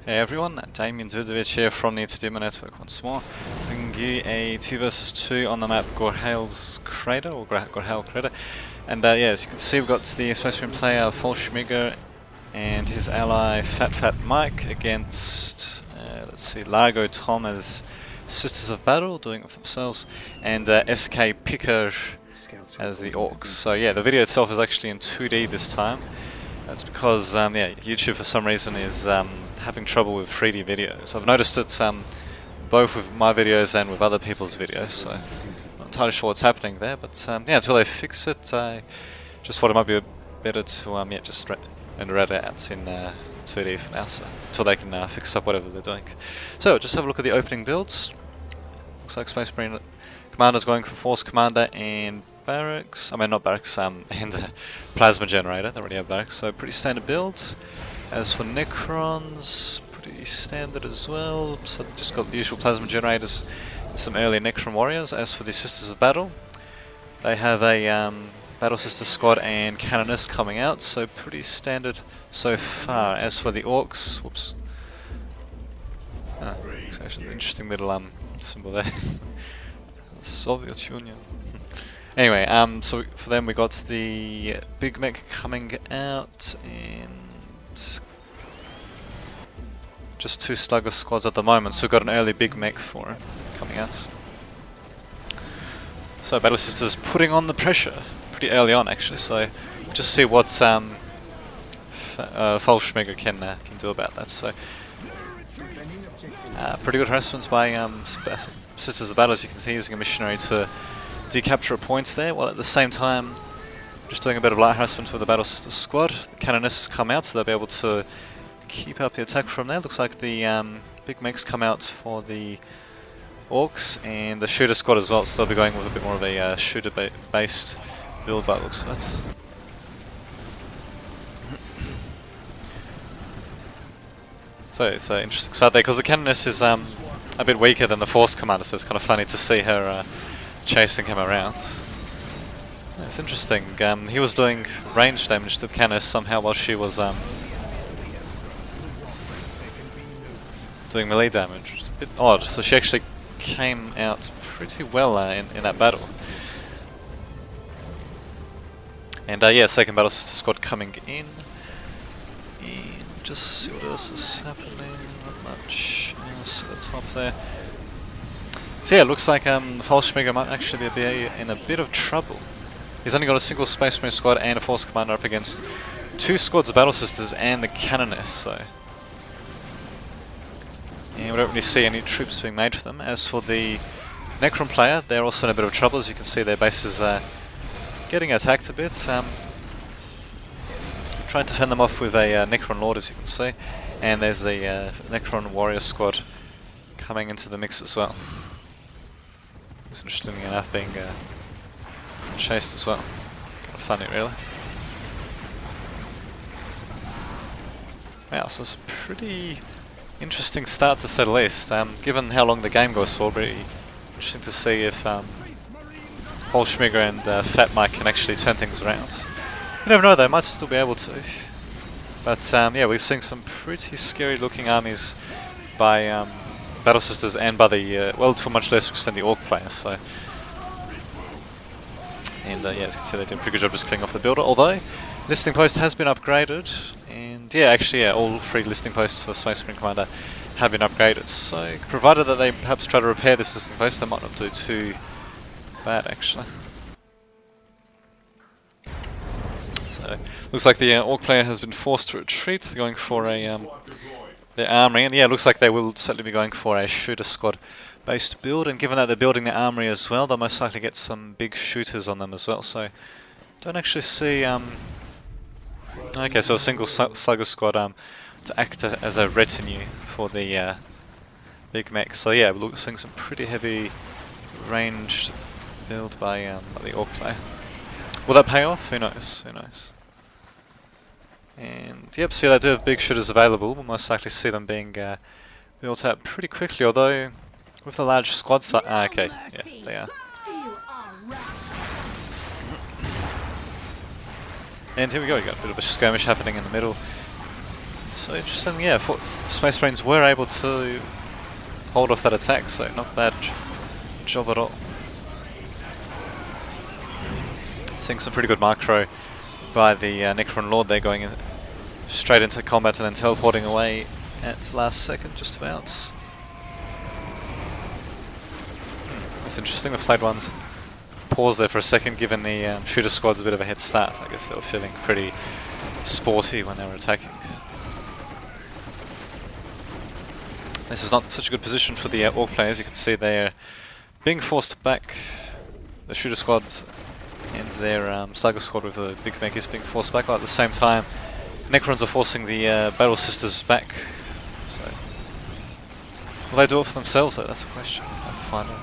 Hey everyone, Damien Dudovic here from the Entertainment Network once more, bringing you a 2 versus 2 on the map Gorhail's Crater, or Gorhail Crater. And yeah, as you can see, we've got the Space Marine player Folschmiger and his ally Fat Mike against, let's see, Largo Tom as Sisters of Battle, doing it for themselves, and SK Picker as the Orcs. So yeah, the video itself is actually in 2D this time. That's because yeah, YouTube for some reason is having trouble with 3D videos. I've noticed it both with my videos and with other people's videos, so I'm not entirely sure what's happening there, but yeah, until they fix it, I just thought it might be better to yeah, just render it out in 2D for now, so until they can fix up whatever they're doing. So just have a look at the opening builds. Looks like Space Marine Commander's going for Force Commander and Barracks, I mean not Barracks, and Plasma Generator. They already have Barracks, so pretty standard builds. As for Necrons, pretty standard as well, so they've just got the usual Plasma Generators and some early Necron Warriors. As for the Sisters of Battle, they have a Battle Sister Squad and Canoness coming out, so pretty standard so far. As for the Orcs, whoops, it's actually an interesting little symbol there. Soviet Union. Anyway, so for them we got the Big Mech coming out, and just 2 Slugger squads at the moment, so we've got an early Big Mech for him coming out. So Battle Sisters putting on the pressure pretty early on actually, so just see what Folschmiger can do about that. So pretty good harassments by Sisters of Battle, as you can see, using a missionary to decapture a point there, while at the same time just doing a bit of light harassment with the Battle Sister squad. The Canonesses come out, so they'll be able to keep up the attack from there. Looks like the Big Mechs come out for the Orcs and the Shooter squad as well, so they'll be going with a bit more of a shooter based build by the looks of it. So it's an interesting start there, because the Canoness is a bit weaker than the Force Commander, so it's kind of funny to see her chasing him around. Yeah, it's interesting. He was doing range damage to the Canoness somehow while she was doing melee damage, which is a bit odd. So she actually came out pretty well in that battle. And yeah, second Battle Sister squad coming in. And just see what else is happening. Not much else at the top there. So yeah, it looks like Folschmiger might actually be in a bit of trouble. He's only got a single Space Marine squad and a Force Commander up against 2 squads of Battle Sisters and the Canoness, so... And we don't really see any troops being made for them. As for the Necron player, they're also in a bit of trouble. As you can see, their base is getting attacked a bit. Trying to fend them off with a Necron Lord, as you can see. And there's the Necron Warrior squad coming into the mix as well. It's interesting enough being chased as well. Kind of funny, really. Wow, so it's a pretty interesting start to say the least. Given how long the game goes for, pretty interesting to see if Folschmiger and Fat Mike can actually turn things around. You never know, they might still be able to. But yeah, we're seeing some pretty scary looking armies by Battle Sisters and by the, well, to a much lesser extent, the Orc players. So, and yeah, as you can see, they did a pretty good job just clearing off the builder. Although, Listening Post has been upgraded, and yeah, actually, yeah, all 3 Listening Posts for Space Marine Commander have been upgraded. So, provided that they perhaps try to repair this Listening Post, they might not do too bad, actually. So, looks like the Orc player has been forced to retreat, going for a their armory, and yeah, looks like they will certainly be going for a shooter squad based build, and given that they're building their armory as well, they'll most likely get some big shooters on them as well, so don't actually see okay, so a single slugger squad to act as a retinue for the Big Mech. So yeah, we're seeing some pretty heavy ranged build by the Orc player. Will that pay off? Who knows, who knows. And yep, so they do have big shooters available. We'll most likely see them being built out pretty quickly, although with the large squad size... okay, yeah, they are. And here we go, we got a bit of a skirmish happening in the middle. So interesting, yeah, Space Marines were able to hold off that attack, so not bad job at all. Seeing some pretty good macro by the Necron Lord there, going straight into combat and then teleporting away at the last second, just about. That's interesting, the flagged ones paused there for a second, given the shooter squad's a bit of a head start. I guess they were feeling pretty sporty when they were attacking. This is not such a good position for the Orc players. You can see they're being forced back. The shooter squads and their Slugger squad with the big mech is being forced back, while at the same time Necrons are forcing the Battle Sisters back. So, will they do it for themselves though? That's the question. We'll have to find out.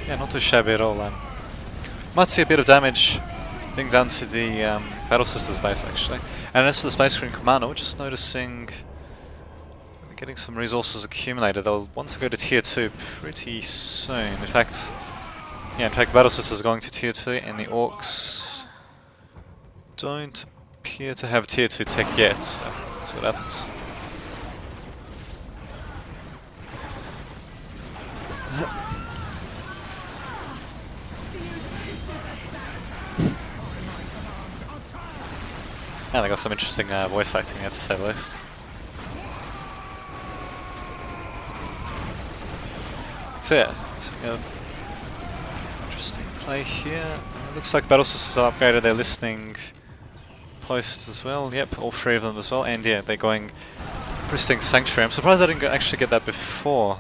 Yeah, not too shabby at all. Might see a bit of damage being done to the Battle Sisters base actually. And as for the Space Marine Commander, we're just noticing they're getting some resources accumulated. They'll want to go to tier 2 pretty soon. In fact, Battle Sisters are going to tier 2 and the Orcs don't appear to have tier 2 tech yet, so let's see what happens. Yeah, they got some interesting voice acting here, to say the least. So yeah, interesting play here. Looks like Battle Sisters are upgraded their listening post as well. Yep, all three of them as well. And yeah, they're going Pristine Sanctuary. I'm surprised I didn't actually get that before.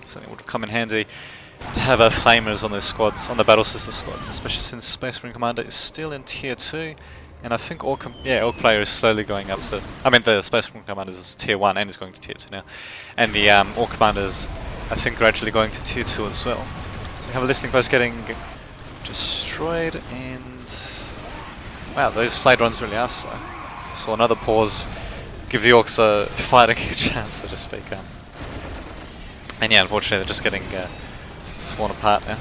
Something would have come in handy to have flamers on their squads, on the Battle Sister squads, especially since Space Marine Commander is still in tier 2. And I think Orc player is slowly going up to... I mean, the Space Marine Commander is tier 1 and is going to tier 2 now. And the Orc Commander is, I think, gradually going to tier 2 as well. So we have a listening post getting destroyed, and... wow, those flayed runs really are slow. So another pause, give the Orcs a fighting chance, so to speak. And yeah, unfortunately they're just getting torn apart now.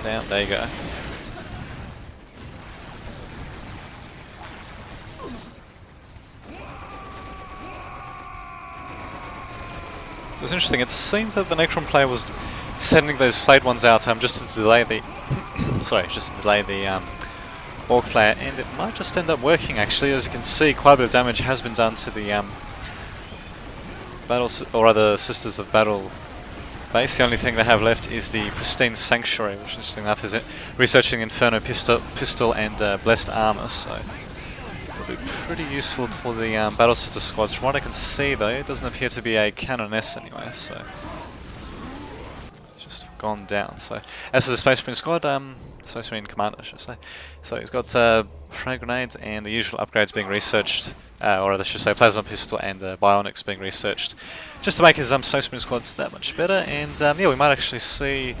Down, there you go. It was interesting, it seems that the Necron player was sending those flayed ones out just to delay the Orc player, and it might just end up working actually. As you can see, quite a bit of damage has been done to the Sisters of Battle base. The only thing they have left is the Pristine Sanctuary, which interesting enough is it researching Inferno Pistol and Blessed Armor, so it'll be pretty useful for the Battle Sister squads. From what I can see though, it doesn't appear to be a Canoness anyway, so it's just gone down. So as for the Space Marine squad, Space Marine Commander I should say, so he's got frag grenades and the usual upgrades being researched, or I should say Plasma Pistol and Bionics being researched, just to make his Space Marine squads that much better. And yeah, we might actually see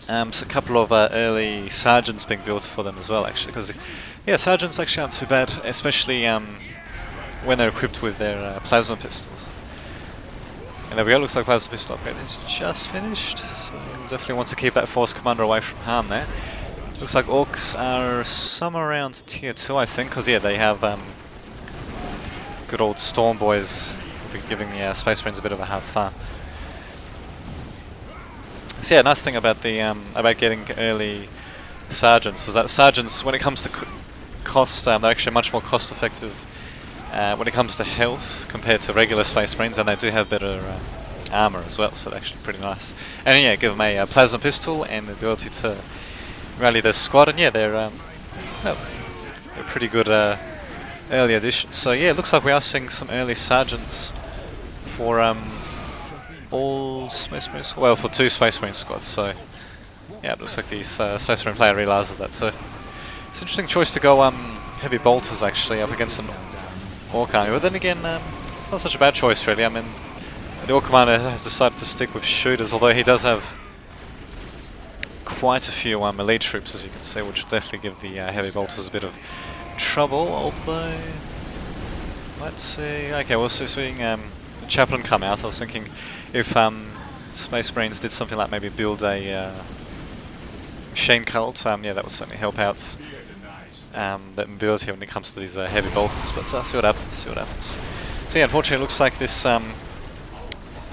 a couple of early Sergeants being built for them as well actually, because yeah, Sergeants actually aren't too bad, especially when they're equipped with their Plasma Pistols. And there we go, looks like Plasma Pistol upgrade is just finished, so we'll definitely want to keep that Force Commander away from harm there. Looks like Orcs are somewhere around tier 2 I think, because yeah, they have good old Storm Boys will be giving the Space Marines a bit of a hard time. So yeah, nice thing about the about getting early Sergeants is that Sergeants, when it comes to cost, they're actually much more cost effective when it comes to health compared to regular Space Marines, and they do have better armor as well, so they're actually pretty nice. And yeah, give them a Plasma Pistol and the ability to rally their squad, and yeah, they're pretty good early additions. So yeah, it looks like we are seeing some early Sergeants for all Space Marines, well, for 2 Space Marine squads. So yeah, it looks like the Space Marine player realizes that. So it's an interesting choice to go heavy bolters actually up against an Orc army, but then again, not such a bad choice really. I mean, the Orc commander has decided to stick with shooters, although he does have quite a few melee troops, as you can see, which will definitely give the heavy bolters a bit of trouble. Although, let's see. Okay, we're seeing the Chaplain come out. I was thinking if Space Marines did something like maybe build a machine cult, yeah, that would certainly help out that mobility when it comes to these heavy bolters. But see what happens. See what happens. So yeah, unfortunately, it looks like this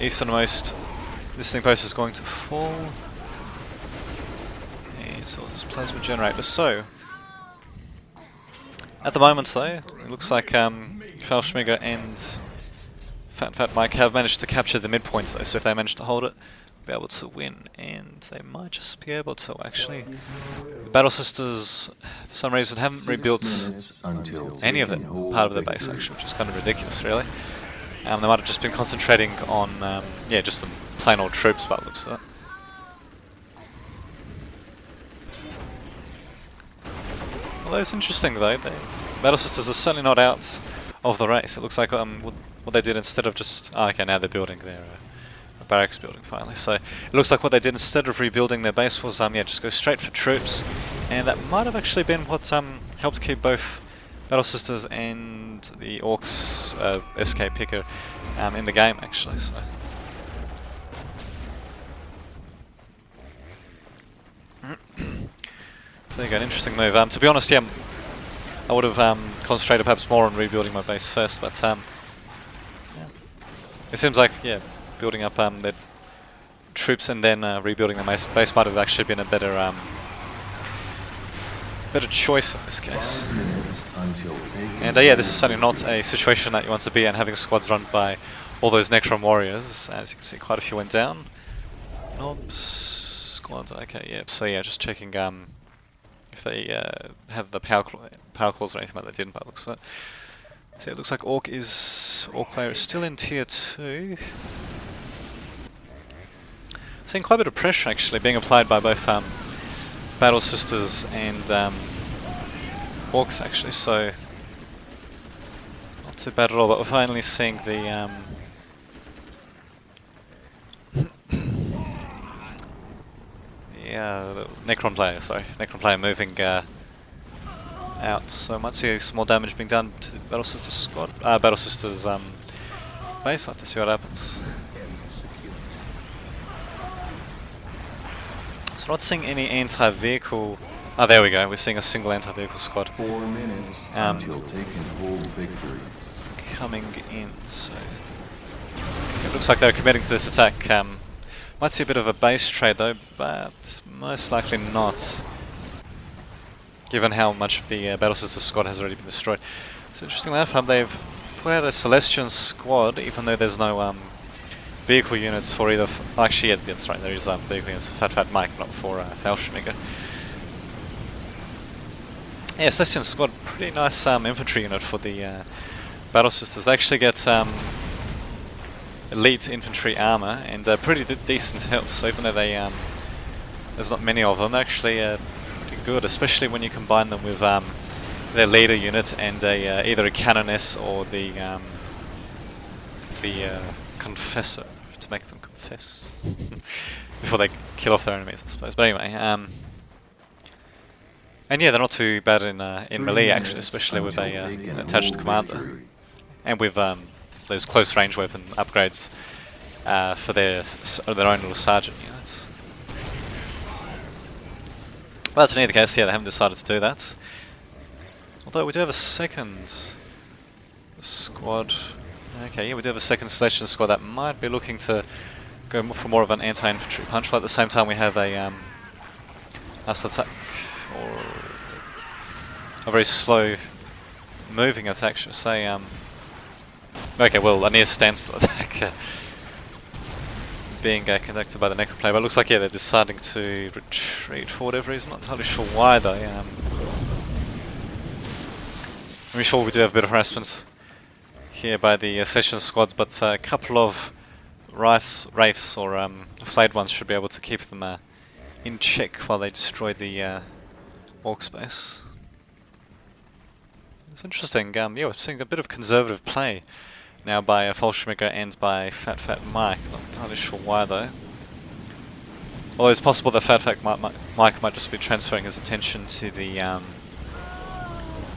easternmost listening post is going to fall. And so this plasma generator. So at the moment, though, it looks like Fallschmiger and Fat Mike have managed to capture the midpoint, though. So if they manage to hold it, be able to win, and they might just be able to actually. The Battle Sisters, for some reason, haven't rebuilt any of that part of the base, actually, which is kind of ridiculous, really. They might have just been concentrating on, yeah, just some plain old troops, by the looks of it. Although it's interesting, though, the Battle Sisters are certainly not out of the race. It looks like what they did instead of just. Oh, okay, now they're building their barracks building finally. So it looks like what they did instead of rebuilding their base was yeah, just go straight for troops, and that might have actually been what helped keep both Battle Sisters and the Orcs SK Picker in the game, actually. So there you go, an interesting move. To be honest, yeah, I would have concentrated perhaps more on rebuilding my base first, but yeah. It seems like, yeah, building up their troops and then rebuilding the base might have actually been a better choice in this case. And yeah, this is certainly not a situation that you want to be in, having squads run by all those Necron warriors. As you can see, quite a few went down. Knobs, squads, okay, yeah. So yeah, just checking if they have the power claws or anything like that. They didn't, by the looks of it. So it looks like Orc player is still in tier 2. Seeing quite a bit of pressure actually being applied by both Battle Sisters and Orcs actually, so not too bad at all, but we're finally seeing the yeah, the Necron player moving out, so I might see some more damage being done to the Battle Sisters squad, Battle Sisters base. We'll have to see what happens. So not seeing any anti-vehicle. Oh, there we go. We're seeing a single anti-vehicle squad. 4 minutes until taking hold victory. Coming in. So it looks like they're committing to this attack. Might see a bit of a base trade though, but most likely not, given how much of the Battle Sister squad has already been destroyed. So interestingly enough, they've put out a Celestian squad, even though there's no vehicle units for either. Actually, yeah, that's right. There is vehicle units for Fat Mike, not for Fallschmiger. Yeah, Celestian squad, pretty nice infantry unit for the Battle Sisters. They actually get elite infantry armor and pretty decent health. So even though they there's not many of them, they're actually pretty good, especially when you combine them with their leader unit and either a Canoness or the Confessor, to make them confess before they kill off their enemies, I suppose. But anyway, and yeah, they're not too bad in melee actually, especially with an attached commander and with those close range weapon upgrades for their own little sergeant units. Well, that's in either case, yeah, they haven't decided to do that. Although we do have a second squad. Okay, yeah, we do have a second Celestian squad that might be looking to go for more of an anti-infantry punch, but at the same time we have a nice attack, or a very slow moving attack, should I say. Okay, well, a near standstill attack being conducted by the Necron player, but it looks like, yeah, they're deciding to retreat for whatever reason. I'm not entirely sure why though. I'm sure we do have a bit of harassment here by the Session squads, but a couple of Wraiths or flayed ones should be able to keep them in check while they destroy the Orc space. It's interesting, yeah, we're seeing a bit of conservative play now by Fallschmiger and by Fat Mike. Not entirely sure why though. Although it's possible that Fat Mike might just be transferring his attention to the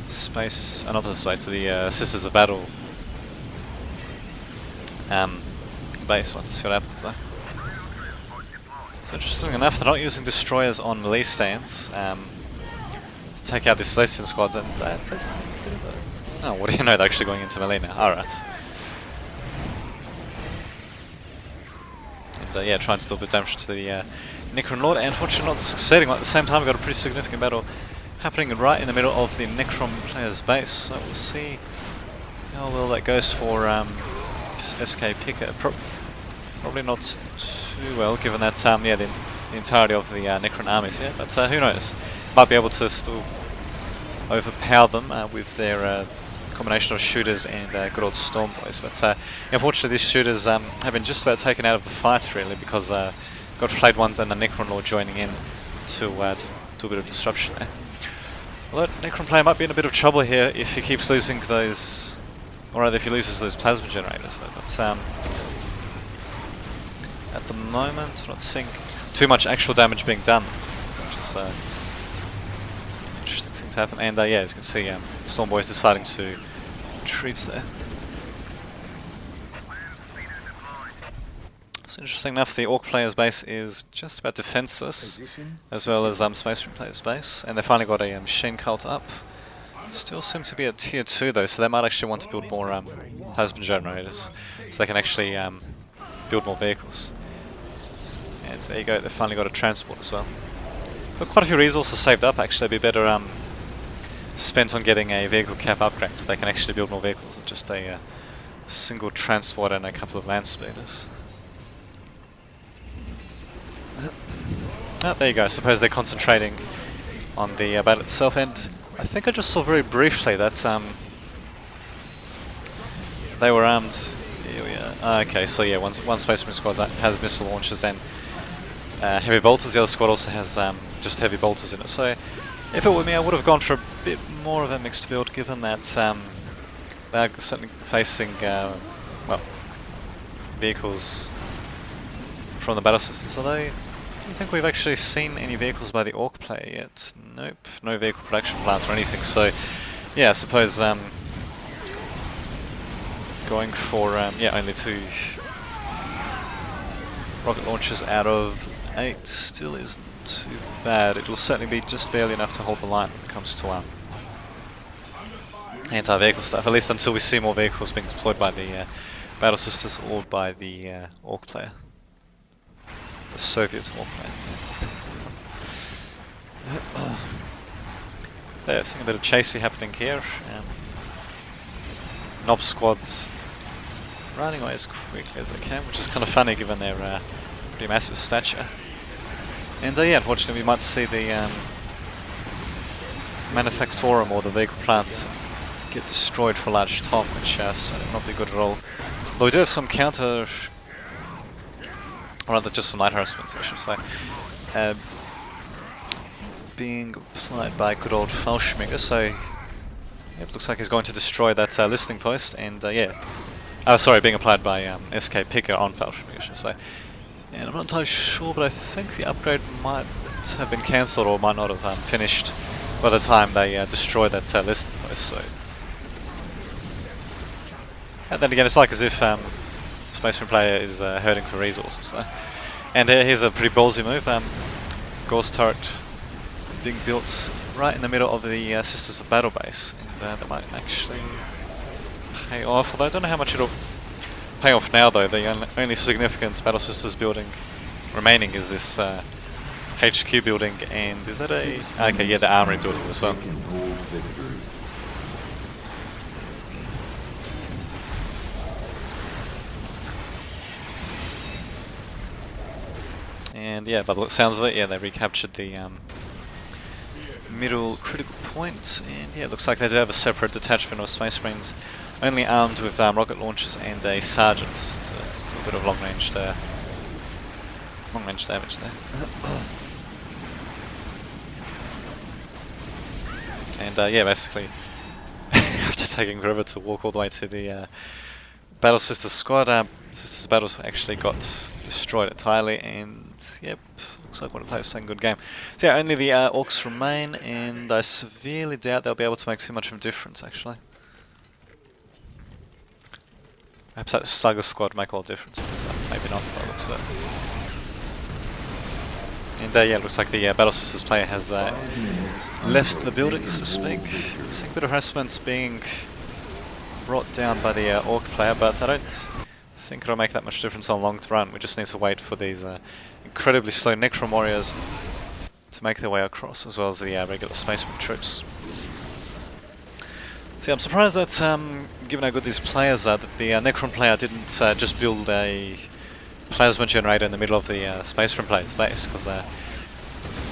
space, not to the space, to the Sisters of Battle base. We'll have to see what happens though. So interesting enough, they're not using destroyers on melee stands to take out the Celestian squads, and that's a bit of a... Oh, what do you know, they're actually going into melee now. Alright. And yeah, trying to do a bit of damage to the Necron Lord, and unfortunately not succeeding. At the same time, we've got a pretty significant battle happening right in the middle of the Necron player's base, so we'll see how well that goes for SK Picker. Probably not too well, given that yeah, the entirety of the Necron armies here, but who knows? Might be able to still overpower them with their combination of shooters and good old Storm Boys. But unfortunately, these shooters have been just about taken out of the fight, really, because got Flayed Ones and the Necron Lord joining in to do a bit of disruption there. Although Necron player might be in a bit of trouble here if he keeps losing those, or rather if he loses those plasma generators. But at the moment, I'm not seeing too much actual damage being done, which is an interesting thing to happen. And yeah, as you can see, Storm Boys deciding to retreat there. So interesting enough, the Orc player's base is just about defenseless, as well as Space Marine player's base, and they finally got a machine cult up. Still seem to be at tier 2 though, so they might actually want to build more plasma generators, so they can actually build more vehicles. And there you go, they finally got a transport as well. Got quite a few resources saved up actually. It'd be better spent on getting a vehicle cap upgrade so they can actually build more vehicles than just a single transport and a couple of land speeders. Oh, there you go, I suppose they're concentrating on the battle itself, and I think I just saw very briefly that they were armed. Here we are. Okay, so yeah, one Space Marine squad has missile launchers and heavy bolters. The other squad also has just heavy bolters in it. So if it were me, I would have gone for a bit more of a mixed build, given that they're certainly facing well, vehicles from the battle systems. Although, I don't think we've actually seen any vehicles by the Orc player yet. Nope, no vehicle production plants or anything. So yeah, I suppose going for yeah, only 2 rocket launchers out of 8 still isn't too bad. It will certainly be just barely enough to hold the line when it comes to anti-vehicle stuff, at least until we see more vehicles being deployed by the Battle Sisters or by the Orc player. The Soviet Orc player. Yeah, seeing a bit of chasey happening here. Nob squads running away as quickly as they can, which is kind of funny given their pretty massive stature. And yeah, unfortunately we might see the Manufactorum or the vehicle plants get destroyed for Large Tom, which would not be good at all. Though we do have some counter, or rather just some light harassments I should say, being applied by good old Falschminger, so yeah, it looks like he's going to destroy that listening post, and yeah. Oh, sorry, being applied by SK Picker on Falschminger, I should say. And I'm not entirely sure, but I think the upgrade might have been cancelled or might not have finished by the time they destroyed that listening post, so... And then again, it's like as if Space Marine player is hurting for resources, though. And here's a pretty ballsy move. Gauss turret being built right in the middle of the Sisters of Battle base, and that might actually pay off, although I don't know how much it'll pay off now though. The only significant Battle Sisters building remaining is this HQ building, and is that a... okay, yeah, the armory building as well. And yeah, by the sounds of it, yeah, they recaptured the middle critical point, and yeah, it looks like they do have a separate detachment of Space Marines, only armed with rocket launchers and a sergeant. Just a little bit of long-range damage there. And yeah, basically, after taking forever to walk all the way to the Battle Sisters squad, Sisters Battles actually got destroyed entirely, and yep, looks like one of the players saying good game. So yeah, only the Orcs remain, and I severely doubt they'll be able to make too much of a difference actually. Perhaps that Slugger squad make a lot of difference, but maybe not by the looks of it. And yeah, looks like the Battle Sisters player has left the building, so to speak. Seeing a bit of harassment being brought down by the Orc player, but I don't think it'll make that much difference on long run. We just need to wait for these incredibly slow Necron warriors to make their way across, as well as the regular Space Marine troops. See, I'm surprised that, given how good these players are, that the Necron player didn't just build a plasma generator in the middle of the Space Marine player's base, because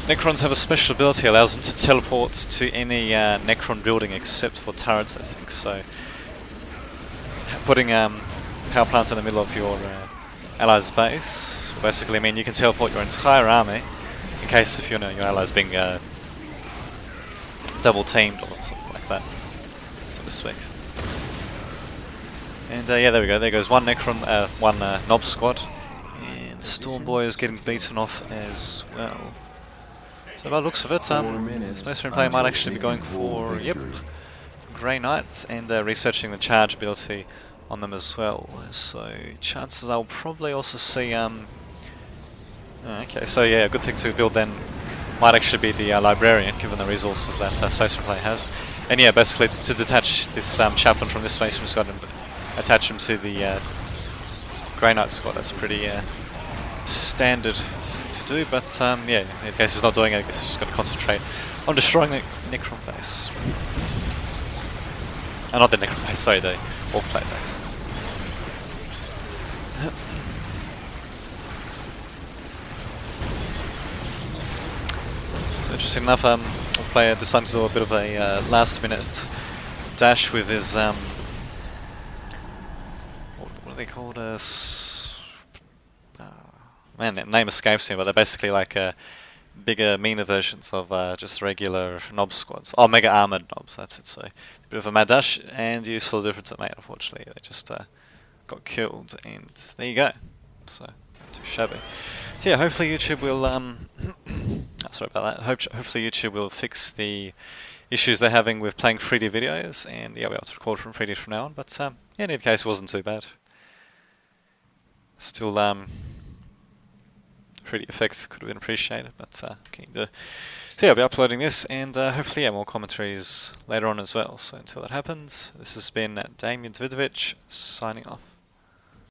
Necrons have a special ability that allows them to teleport to any Necron building except for turrets, I think. So putting power plants in the middle of your allies' base basically mean you can teleport your entire army in case if your allies being double teamed or something like that, so to speak. And yeah, there we go. There goes one Necron, one Nob squad, and Stormboy is getting beaten off as well. So by the looks of it, Space Marine player might actually be going for Grey Knights and researching the charge ability on them as well. So chances I'll probably also see. Okay, so yeah, a good thing to build then might actually be the Librarian, given the resources that Space Marine player has. And yeah, basically to detach this Chaplain from this Space Marine squad and attach him to the Grey Knight squad. That's pretty standard to do, but yeah, in case he's not doing it, I guess he's just got to concentrate on destroying the Necron base. Not the Necron base, sorry, the Orc player base. So interesting enough, Orc player decided to do a bit of a last minute dash with his what are they called? Man, that name escapes me, but they're basically like bigger, meaner versions of just regular Nob squads. Oh, mega armored Nobs, that's it. So a bit of a mad dash and useful difference it made. Unfortunately, they just got killed, and there you go. So not too shabby. So yeah, hopefully YouTube will sorry about that. Hopefully YouTube will fix the issues they're having with playing 3D videos, and yeah, we'll be able to record from 3D from now on. But yeah, in either case, it wasn't too bad. Still 3D effects could have been appreciated, but okay. So yeah, I'll be uploading this, and hopefully more commentaries later on as well. So until that happens, this has been Damien Davidovich signing off.